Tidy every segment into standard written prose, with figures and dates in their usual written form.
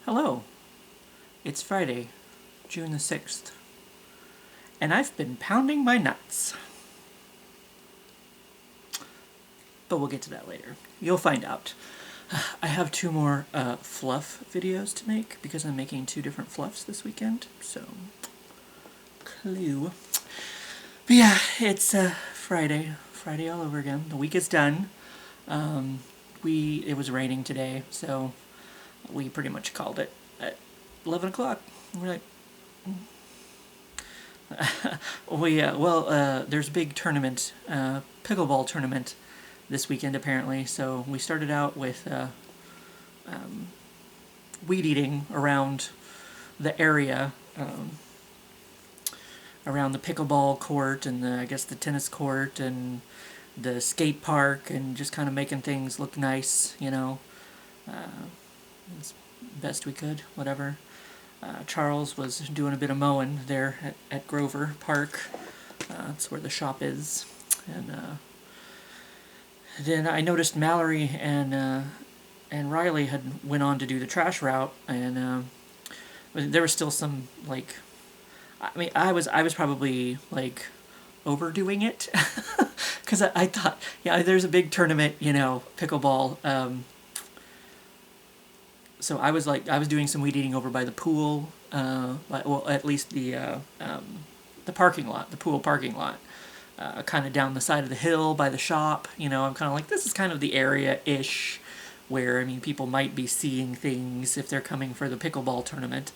Hello, it's Friday, June the 6th, and I've been pounding my nuts. But we'll get to that later. You'll find out. I have two more fluff videos to make because I'm making two different fluffs this weekend, so clue. But yeah, it's Friday all over again. The week is done. It was raining today, so we pretty much called it at 11 o'clock. We're like, there's a big tournament, pickleball tournament this weekend apparently. So we started out with weed eating around the area, around the pickleball court and I guess the tennis court and the skate park, and just kind of making things look nice, as best we could, whatever. Charles was doing a bit of mowing there at Grover Park. That's where the shop is. And then I noticed Mallory and Riley had went on to do the trash route, and there was still some, like, I was probably like overdoing it because I thought, yeah, there's a big tournament, pickleball. So I was doing some weed eating over by the pool, at least the parking lot, the pool parking lot, kind of down the side of the hill by the shop. I'm kind of like, this is kind of the area-ish where, people might be seeing things if they're coming for the pickleball tournament,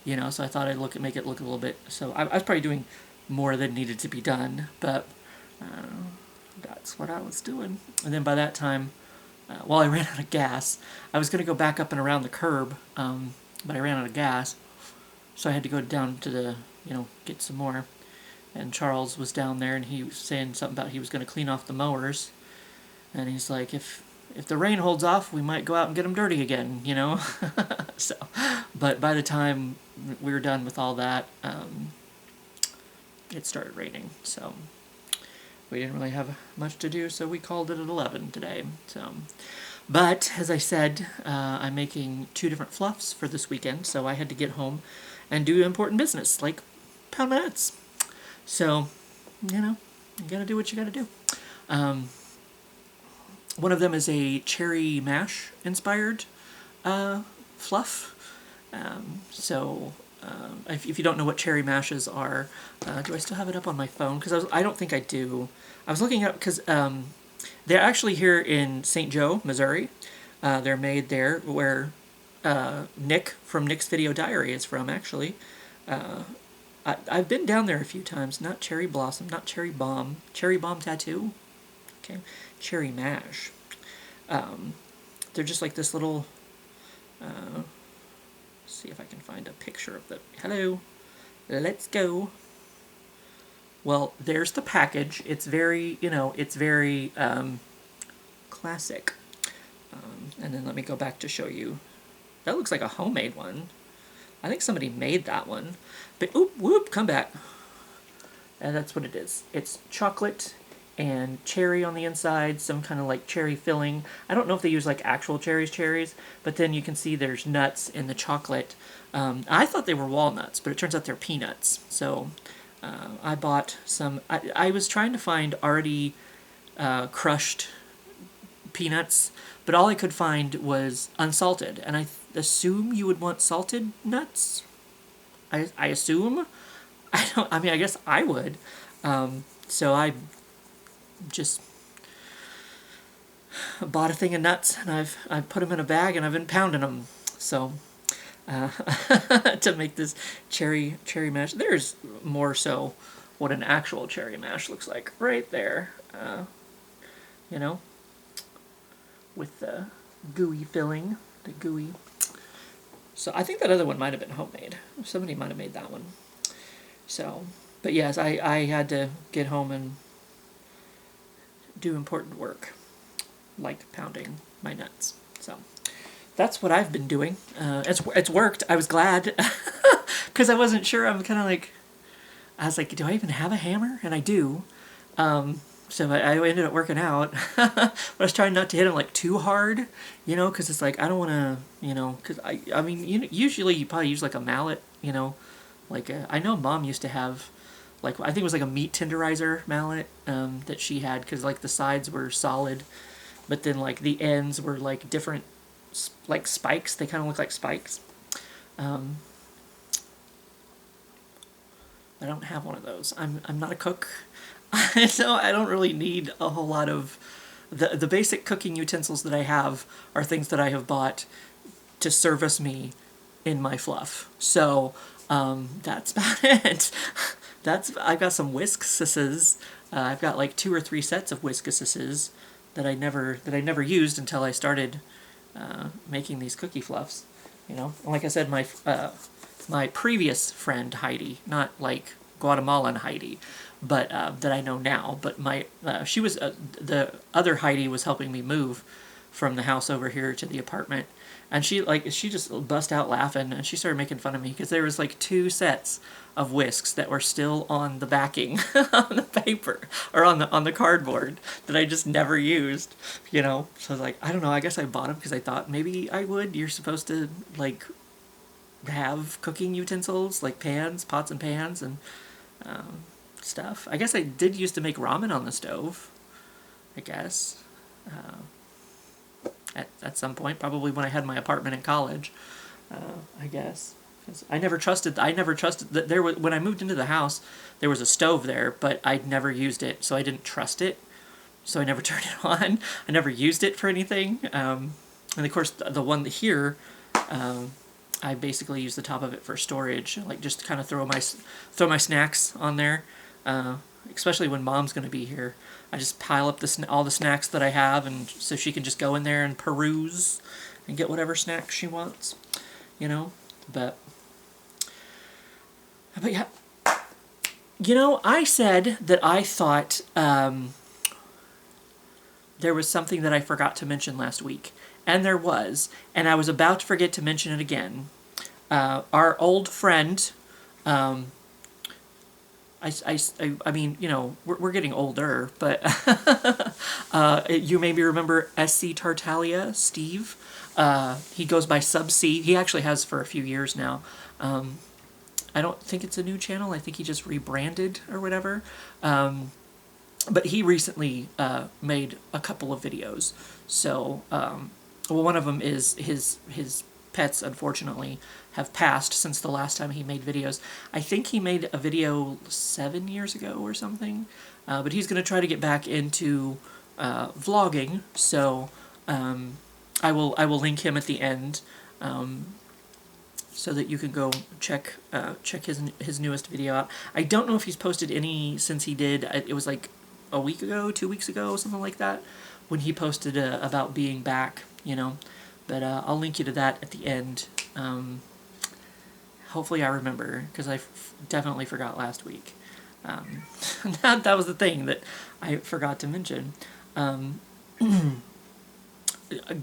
so I thought I'd make it look a little bit, so I was probably doing more than needed to be done, but that's what I was doing. And then by that time, I ran out of gas. I was going to go back up and around the curb, but I ran out of gas, so I had to go down to the, get some more. And Charles was down there, and he was saying something about he was going to clean off the mowers, and he's like, if the rain holds off, we might go out and get them dirty again, So, but by the time we were done with all that, it started raining, so we didn't really have much to do, so we called it at 11 today. So, but as I said, I'm making two different fluffs for this weekend, so I had to get home and do important business, like pound my nuts. So, you gotta do what you gotta do. One of them is a cherry mash inspired fluff. If you don't know what cherry mashes are, do I still have it up on my phone? Because I don't think I do. I was looking up because they're actually here in St. Joe, Missouri. They're made there where Nick from Nick's Video Diary is from, actually. I've been down there a few times. Not cherry blossom, not cherry bomb. Cherry bomb tattoo? Okay. Cherry mash. They're just like this little... see if I can find a picture of the... Hello. Let's go. Well, there's the package. It's very, it's very classic. And then let me go back to show you. That looks like a homemade one. I think somebody made that one. But, whoop, come back. And that's what it is. It's chocolate and cherry on the inside, some kind of like cherry filling. I don't know if they use like actual cherries, but then you can see there's nuts in the chocolate. I thought they were walnuts, but it turns out they're peanuts. So I bought some. I was trying to find already crushed peanuts, but all I could find was unsalted, and I assume you would want salted nuts. I assume. I guess I would. So I just bought a thing of nuts, and I've put them in a bag, and I've been pounding them. So to make this cherry mash. There's more so what an actual cherry mash looks like right there. With the gooey filling, the gooey. So I think that other one might have been homemade. Somebody might have made that one. So, but yes, I had to get home and do important work, like pounding my nuts. So that's what I've been doing. It's worked. I was glad because I wasn't sure. I was like, do I even have a hammer? And I do. So I ended up working out. But I was trying not to hit him like too hard, because it's like I don't want to, because I mean, usually you probably use like a mallet, like I know Mom used to have, like I think it was like a meat tenderizer mallet that she had because like the sides were solid, but then like the ends were like different, like spikes. They kind of look like spikes. Um, I don't have one of those. I'm not a cook, so I don't really need a whole lot of the basic cooking utensils that I have are things that I have bought to service me in my fluff. So that's about it. I've got some Whiskuses. I've got like 2 or 3 sets of Whiskuses that I never used until I started making these cookie fluffs. Like I said, my previous friend Heidi, not like Guatemalan Heidi, but that I know now. But she was the other Heidi was helping me move from the house over here to the apartment, and she just bust out laughing and she started making fun of me because there was like 2 sets of whisks that were still on the backing on the paper or on the cardboard that I just never used. So I was like, I don't know. I guess I bought them because I thought maybe I would. You're supposed to like have cooking utensils like pans, pots and pans, and stuff. I guess I did used to make ramen on the stove. I guess at some point, probably when I had my apartment in college. I guess. I never trusted that there was, when I moved into the house, there was a stove there, but I'd never used it, so I didn't trust it. So I never turned it on. I never used it for anything. And of course, the one here, I basically use the top of it for storage, like just kind of throw my snacks on there. Especially when Mom's going to be here, I just pile up all the snacks that I have, and so she can just go in there and peruse and get whatever snacks she wants. But yeah, I said that I thought there was something that I forgot to mention last week, and there was, and I was about to forget to mention it again. Our old friend, I mean, we're getting older, but you maybe remember SC Tartaglia, Steve. He goes by Sub-C. He actually has for a few years now. I don't think it's a new channel. I think he just rebranded or whatever. But he recently made a couple of videos. So, one of them is his pets, unfortunately, have passed since the last time he made videos. I think he made a video 7 years ago or something. But he's going to try to get back into vlogging. So, I will link him at the end, so that you can go check his newest video out. I don't know if he's posted any since he did. It was like a week ago, 2 weeks ago, something like that, when he posted about being back. But I'll link you to that at the end. Hopefully I remember, because I definitely forgot last week. That was the thing that I forgot to mention.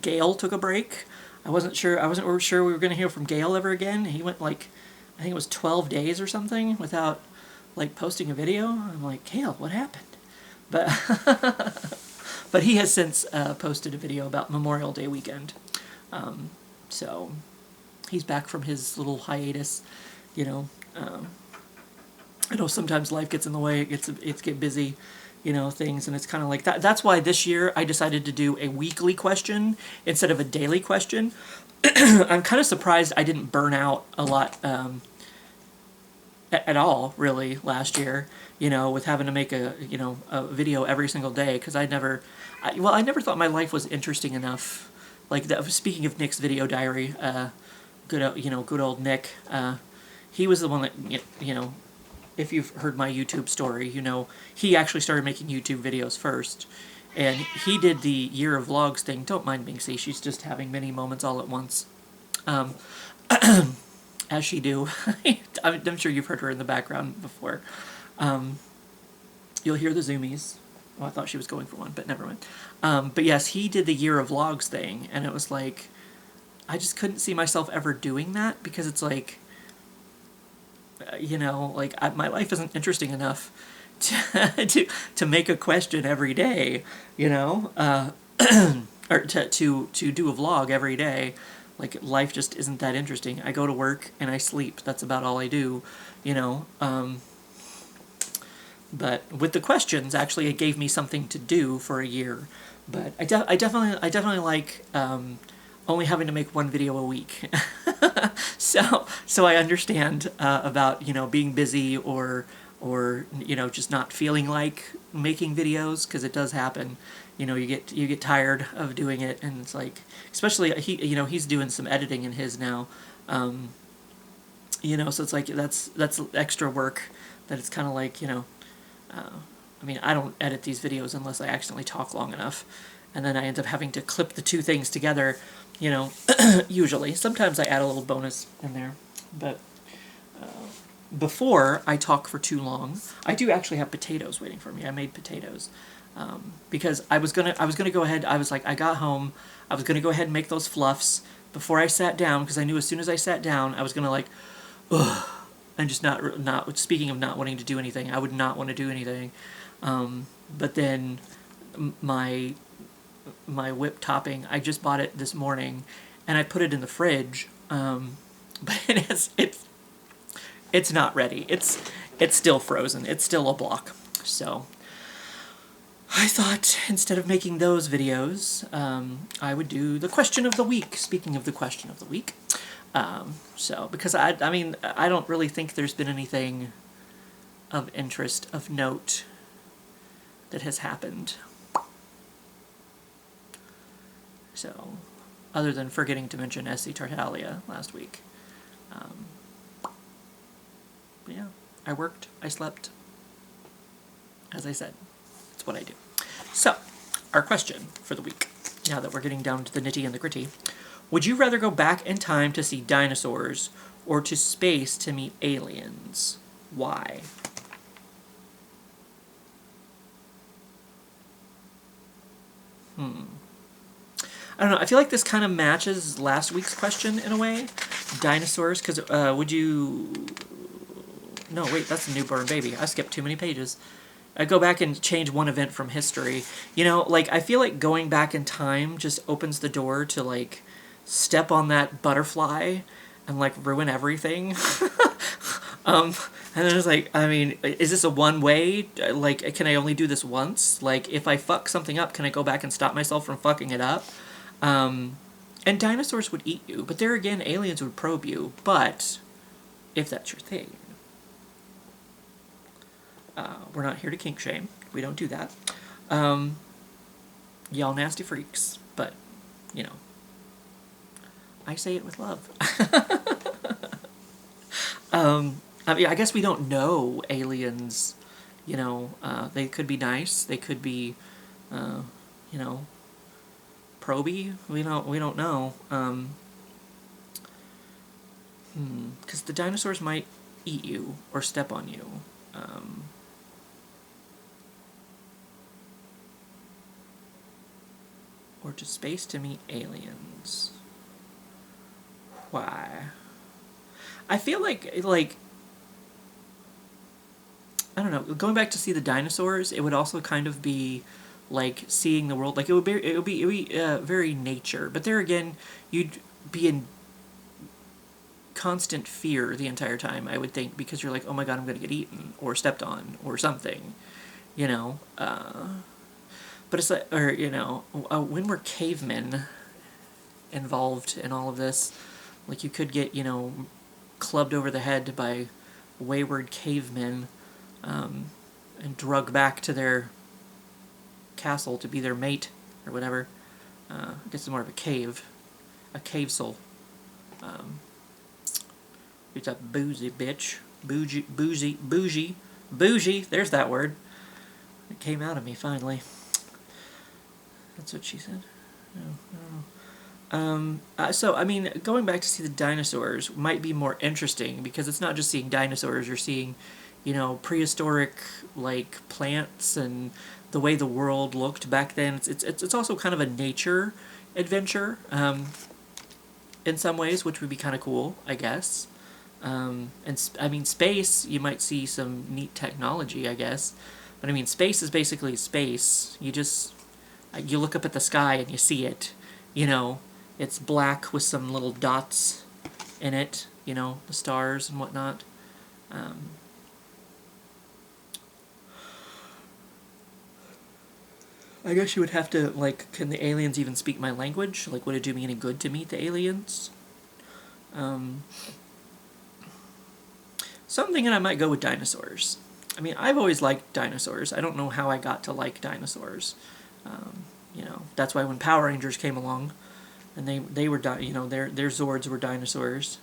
Gail took a break. I wasn't sure we were going to hear from Gail ever again. He went I think it was 12 days or something without posting a video. I'm like, Gail, what happened? But but he has since posted a video about Memorial Day weekend. So he's back from his little hiatus. I know sometimes life gets in the way. It's get busy. Things, and it's kind of like that. That's why this year I decided to do a weekly question instead of a daily question. I'm kind of surprised I didn't burn out a lot at all, really, last year, with having to make a video every single day, because I never thought my life was interesting enough. Speaking of Nick's video diary, good old Nick, he was the one that, if you've heard my YouTube story, he actually started making YouTube videos first. And he did the Year of Vlogs thing. Don't mind Minxie, she's just having many moments all at once. As she do. I'm sure you've heard her in the background before. You'll hear the zoomies. Oh, I thought she was going for one, but never mind. But yes, he did the Year of Vlogs thing, and it was like, I just couldn't see myself ever doing that, because it's like, my life isn't interesting enough to make a question every day, you know, or to do a vlog every day. Like, life just isn't that interesting. I go to work and I sleep. That's about all I do, you know. But with the questions, actually, it gave me something to do for a year. But I definitely like only having to make one video a week. So I understand about, you know, being busy or you know, just not feeling like making videos, because it does happen. You know, you get tired of doing it, and it's like, especially you know, he's doing some editing in his now. You know, so it's like that's extra work that it's kind of like, you know, I mean, I don't edit these videos unless I accidentally talk long enough, and then I end up having to clip the two things together, you know, usually. Sometimes I add a little bonus in there, but before I talk for too long, I do actually have potatoes waiting for me. I made potatoes because I was gonna go ahead. I was like, I got home, I was gonna go ahead and make those fluffs before I sat down, because I knew as soon as I sat down, I was gonna like, ugh, and just not. Speaking of not wanting to do anything, I would not want to do anything. But then my whip topping, I just bought it this morning, and I put it in the fridge. But it's not ready. It's still frozen. It's still a block. So I thought, instead of making those videos, I would do the question of the week. Speaking of the question of the week, so because I mean, I don't really think there's been anything of interest, of note, that has happened. So, other than forgetting to mention SC Tartaglia last week. But yeah, I worked, I slept. As I said, that's what I do. So, our question for the week, now that we're getting down to the nitty and the gritty. Would you rather go back in time to see dinosaurs, or to space to meet aliens? Why? I don't know, I feel like this kind of matches last week's question in a way. Dinosaurs, because would you... No, wait, that's a newborn baby. I skipped too many pages. I'd go back and change one event from history. You know, like, I feel like going back in time just opens the door to, like, step on that butterfly and, like, ruin everything. And then it's like, I mean, is this a one-way? Like, can I only do this once? Like, if I fuck something up, can I go back and stop myself from fucking it up? And dinosaurs would eat you, but there again, aliens would probe you. But if that's your thing, we're not here to kink shame. We don't do that. Y'all nasty freaks, but you know, I say it with love. I mean, I guess we don't know aliens. You know, they could be nice. They could be, you know, proby. We don't know. Because the dinosaurs might eat you or step on you. Or to space to meet aliens. Why? I feel like I don't know, going back to see the dinosaurs, it would also kind of be like seeing the world. Like, it would be very nature. But there again, you'd be in constant fear the entire time, I would think, because you're like, oh my god, I'm gonna get eaten or stepped on or something, you know. But it's like, or you know, when were cavemen involved in all of this? Like, you could get, you know, clubbed over the head by wayward cavemen, and drug back to their castle to be their mate or whatever. I guess it's more of a cave soul. It's a boozy bitch, bougie. There's that word. It came out of me finally. That's what she said. No, I don't know. So, I mean, going back to see the dinosaurs might be more interesting, because it's not just seeing dinosaurs, you're seeing, you know, prehistoric, like, plants and the way the world looked back then. It's also kind of a nature adventure, in some ways, which would be kind of cool, I guess. I mean, space, you might see some neat technology, I guess. But I mean, space is basically space. You look up at the sky and you see it. You know, it's black with some little dots in it. You know, the stars and whatnot. I guess you would have to, like, can the aliens even speak my language? Like, would it do me any good to meet the aliens? So I'm thinking I might go with dinosaurs. I mean, I've always liked dinosaurs. I don't know how I got to like dinosaurs. You know, that's why when Power Rangers came along, and they were you know, their Zords were dinosaurs.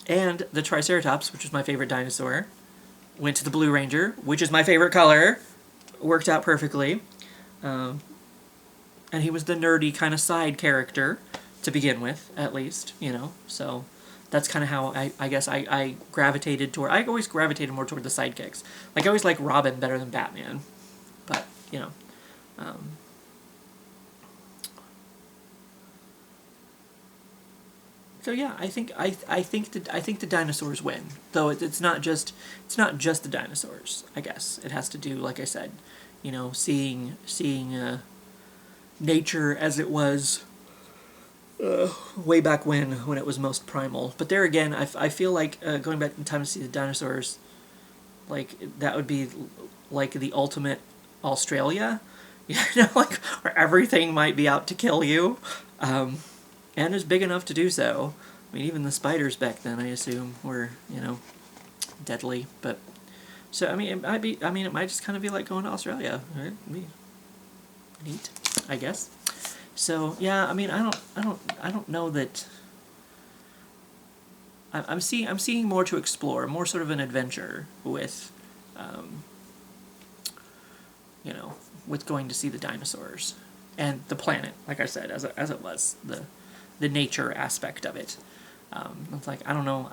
And the Triceratops, which was my favorite dinosaur, went to the Blue Ranger, which is my favorite color. Worked out perfectly. And he was the nerdy kind of side character to begin with, at least, you know. So that's kind of how I guess I gravitated toward. I always gravitated more toward the sidekicks. Like, I always like Robin better than Batman. But, you know. So yeah, I think the dinosaurs win. Though it's not just the dinosaurs. I guess it has to do, like I said, you know, seeing nature as it was way back when it was most primal. But there again, I feel like going back in time to see the dinosaurs, like, that would be like the ultimate Australia, you know, like, where everything might be out to kill you. And is big enough to do so. I mean, even the spiders back then, I assume, were, you know, deadly. But so, I mean, it might be. I mean, it might just kind of be like going to Australia. Right? Be neat, I guess. So yeah, I mean, I don't know that. I'm seeing more to explore, more sort of an adventure with, you know, with going to see the dinosaurs and the planet, like I said, as it was the nature aspect of it. It's like, I don't know.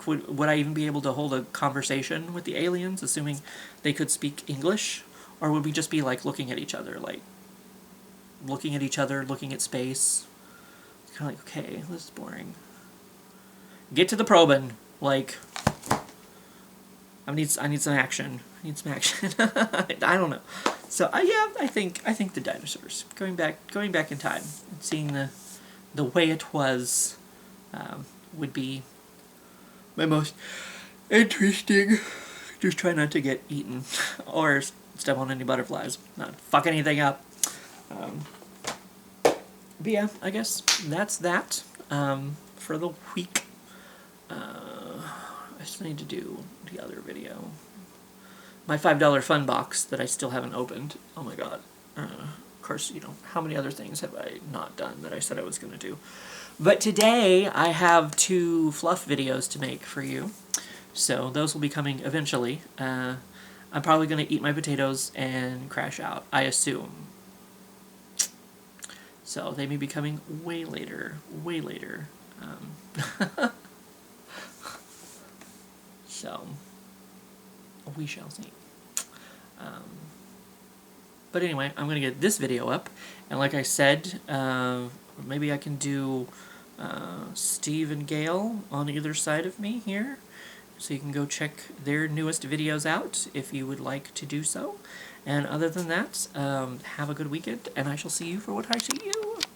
Would I even be able to hold a conversation with the aliens, assuming they could speak English, or would we just be like looking at each other, looking at space? It's kind of like, okay, this is boring. Get to the probing. Like, I need some action. I need some action. I don't know. So yeah, I think the dinosaurs. Going back in time and seeing the way it was would be my most interesting. Just try not to get eaten or step on any butterflies. Not fuck anything up. But yeah, I guess that's that for the week. I just need to do the other video. My $5 fun box that I still haven't opened. Oh my god. Of course, you know, how many other things have I not done that I said I was going to do? But today, I have 2 fluff videos to make for you. So those will be coming eventually. I'm probably going to eat my potatoes and crash out, I assume. So they may be coming way later. Way later. So, we shall see. But anyway, I'm going to get this video up, and like I said, maybe I can do Steve and Gail on either side of me here, so you can go check their newest videos out if you would like to do so. And other than that, have a good weekend, and I shall see you for what I see you.